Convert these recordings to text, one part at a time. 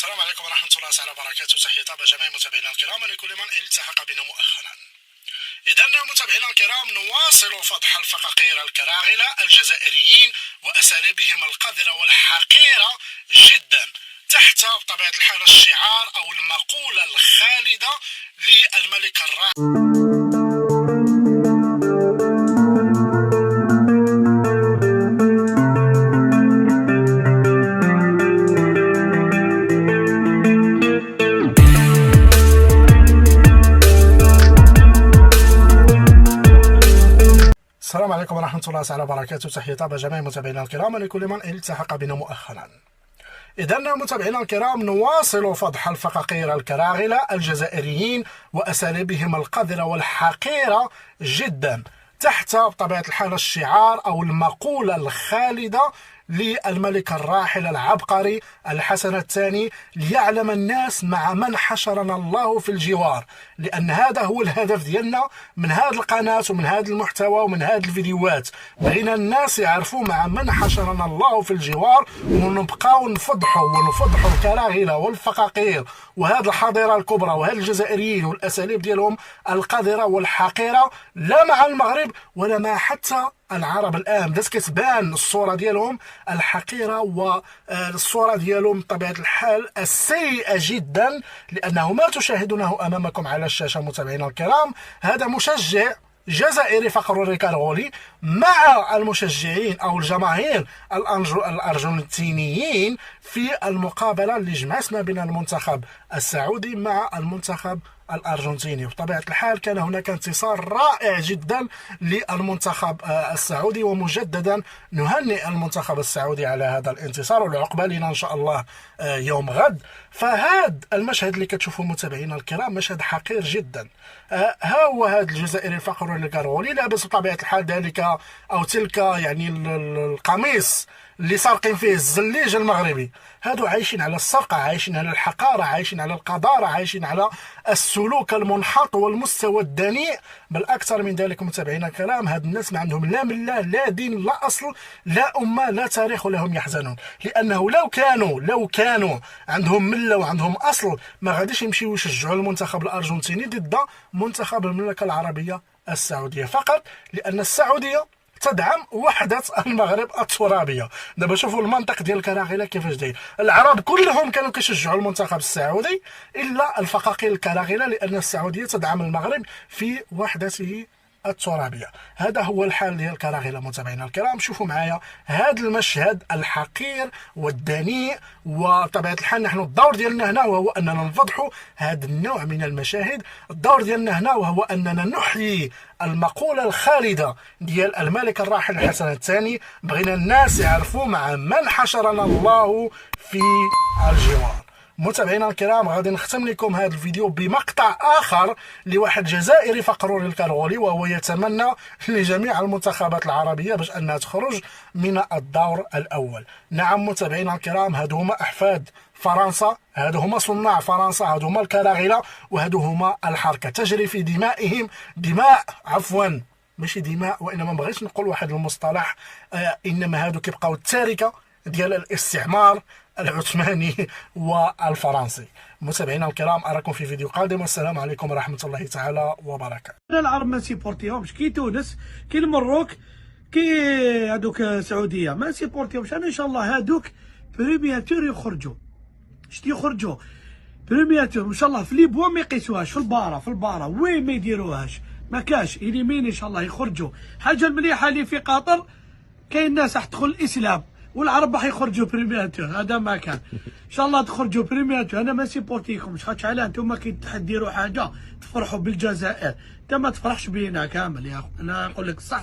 السلام عليكم ورحمة الله تعالى وبركاته. تحية طابة جميع متابعينا الكرام لكل من التحق بنا مؤخرا. إذا متابعينا الكرام نواصل فضح الفقاقير الكراغلة الجزائريين وأساليبهم القذرة والحقيرة جدا تحت بطبيعة الحال الشعار أو المقولة الخالدة للملك الراحل. السلام عليكم ورحمة الله تعالى وبركاته. تحية طابة جميع متابعينا الكرام لكل من التحق بنا مؤخرا. إذا متابعينا الكرام نواصل فضح الفقاقير الكراغلة الجزائريين وأساليبهم القذرة والحقيرة جدا تحت بطبيعة الحال الشعار أو المقولة الخالدة للملك الراحل العبقري الحسن الثاني: ليعلم الناس مع من حشرنا الله في الجوار. لأن هذا هو الهدف ديالنا من هذه القناة ومن هذا المحتوى ومن هذه الفيديوهات. بغينا الناس يعرفوا مع من حشرنا الله في الجوار، ونبقاو ونفضحوا الكراغلة والفقاقير وهذه الحضارة الكبرى وهذه الجزائريين والأساليب ديالهم القذرة والحقيرة، لا مع المغرب ولا مع حتى العرب. الان بدات كتبان الصوره ديالهم الحقيره والصوره ديالهم بطبيعه الحال السيئه جدا، لانه ما تشاهدونه امامكم على الشاشه متابعينا الكرام هذا مشجع جزائري فقروري كارغولي مع المشجعين او الجماهير الارجنتينيين في المقابله اللي جمعت ما بين المنتخب السعودي مع المنتخب الأرجنتيني. بطبيعة الحال كان هناك انتصار رائع جدا للمنتخب السعودي، ومجددا نهنئ المنتخب السعودي على هذا الانتصار، والعقبة لنا إن شاء الله يوم غد. فهذا المشهد اللي كتشوفوا متابعينا الكرام مشهد حقير جدا. ها هو هذا الجزائري الفقر الكارغولي لابس بطبيعة الحال ذلك أو تلك يعني القميص اللي سارقين فيه الزليج المغربي. هادو عايشين على السرقة، عايشين على الحقارة، عايشين على القذارة، عايشين على السلوك المنحط والمستوى الدنيء. بل أكثر من ذلك متابعينا الكرام هاد الناس ما عندهم لا ملة لا دين لا أصل لا أمة لا تاريخ ولهم يحزنون. لأنه لو كانوا عندهم ملة وعندهم أصل ما غاديش يمشيو يشجعوا المنتخب الأرجنتيني ضد منتخب المملكة العربية السعودية، فقط لأن السعودية تدعم وحدة المغرب الترابية. دابا شوفوا المنطق ديال الكراغلة كيفاش داير. العرب كلهم كانوا كيشجعوا المنتخب السعودي الا الفقاقير الكراغلة، لان السعودية تدعم المغرب في وحدته الترابية. هذا هو الحال ديال الكراغلة متابعينا الكرام. شوفوا معايا هذا المشهد الحقير والدنيء، وطبيعة الحال نحن الدور ديالنا هنا وهو اننا نفضحوا هذا النوع من المشاهد. الدور ديالنا هنا وهو اننا نحيي المقولة الخالدة ديال الملك الراحل الحسن الثاني. بغينا الناس يعرفوا مع من حشرنا الله في الجوار. متابعينا الكرام غادي نختم لكم هذا الفيديو بمقطع اخر لواحد جزائري فقروري الكارغولي، وهو يتمنى لجميع المنتخبات العربيه باش انها تخرج من الدور الاول. نعم متابعينا الكرام هادو هما احفاد فرنسا، هادو هما صناع فرنسا، هادو هما الكراغله، وهادو هما الحركه تجري في دمائهم ماشي دماء، وانما ما بغيتش نقول واحد المصطلح، انما هادو كيبقاو التاركه ديال الاستعمار العثماني والفرنسي. متابعينا الكرام اراكم في فيديو قادم، والسلام عليكم ورحمه الله تعالى وبركاته. العرب ما سيبورتيهمش كي تونس كي المروك كي هادوك السعوديه ما سيبورتيهمش. انا ان شاء الله هادوك بريمياتور يخرجوا بريمياتور ان شاء الله في ليبوا ما يقيسوهاش، في البارة وين ما يديروهاش ما كاش اليمين ان شاء الله يخرجوا. حاجه المليحه اللي في قطر كاين ناس راح تدخل الاسلام والعرب راح يخرجوا بريمياتور، هذا ما كان. ان شاء الله تخرجوا بريمياتور. انا ما سيبورتيكمش خاطش علاه انتم كي تديروا حاجه تفرحوا بالجزائر، انت ما تفرحش بينا كامل يا اخو. انا نقول لك صح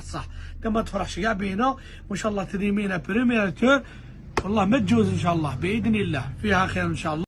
انت ما تفرحش كاع بينا، وان شاء الله تريمينا بريمياتور والله ما تجوز ان شاء الله باذن الله فيها خير ان شاء الله.